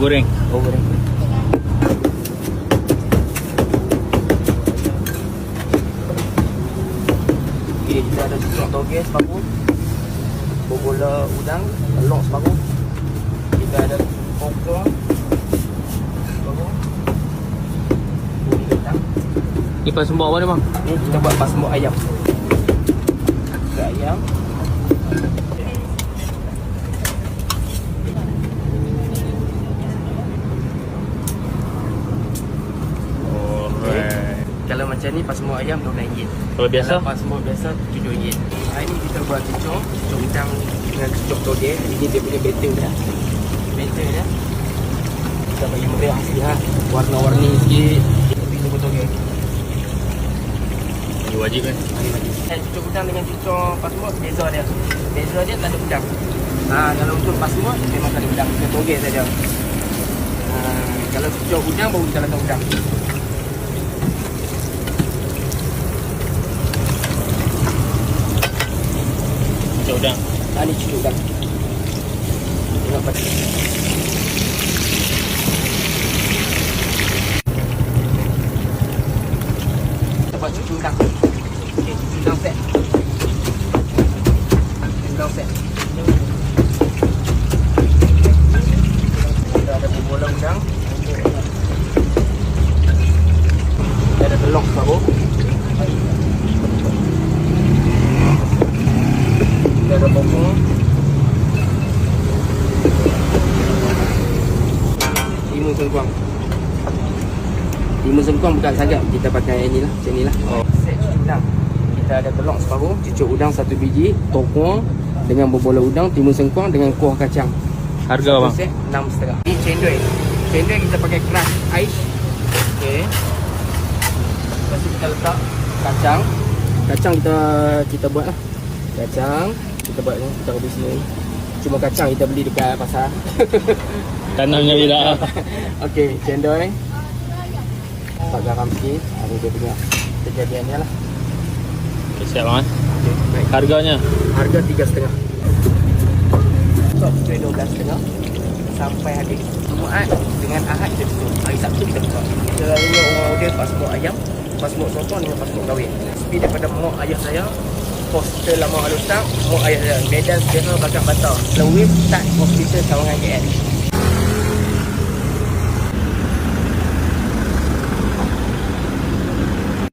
goreng. Oh, goreng. Okay, kita ada cucuk toge separuh, bobola udang, telur separuh. Kita ada pokok separuh, buli kentang. Ni pasembok apa ni bang? Ni kita buat pasembok ayam. Kaki ayam. Kalau macam ni pasembok ayam RM12. Kalau biasa? Kalau pasembok biasa RM7. Hari ni kita buat cucuk udang dengan cucuk toge. Ini dia punya batter dah. Batter dah. Kita bagi merah sikit ha. Warna-warni sikit. Kita beri tunggu toge. Ini wajib kan? Cucuk udang dengan cucuk pasembok beza dia. Beza dia tak ada udang. Kalau untuk pasembok memang tak ada udang. Kita toge saja. Kalau cucuk udang baru kita letak udang. Cucuk udang. Ni cucuk udang. Tengok pasti. Kita buat cucuk udang. Okey, cucuk udang set. Udang set. Kita ada bola udang. Kita ada telur separuh. Kita ada pokok. Timun sengkuang. Timun sengkuang bukan sangat, kita pakai ni lah, macam ni lah. Set cucuk udang. Kita ada telur separuh, cucuk udang 1 biji, tokong dengan bobola udang, timun sengkuang dengan kuah kacang. Harga bang? Set 6,5. Ni cendol. Cendol kita pakai keras ais. Okey. Lepas tu kita letak kacang. Kacang kita buat lah. Kacang kita buat ni, kita habis sini. Cuma kacang kita beli dekat pasar. Tanamnya tidak. Okey, cendol. Letak garam sikit. Ini dia punya kejadiannya lah. Okay, siap bang. Okay, baik. Harganya? Harga 3,5. Stop sampai 12,5 sampai habis. Jumaat dengan Ahad kita tutup. Hari Sabtu kita buka. Selalunya orang order pasembok ayam, pasembok sotong dengan pasembok kahwin. Tapi daripada mak ayah saya, poster lama Alustang, mak ayah saya, Medan Sdn Bakar Batar, Lewis Start Hospital Sawangan KL.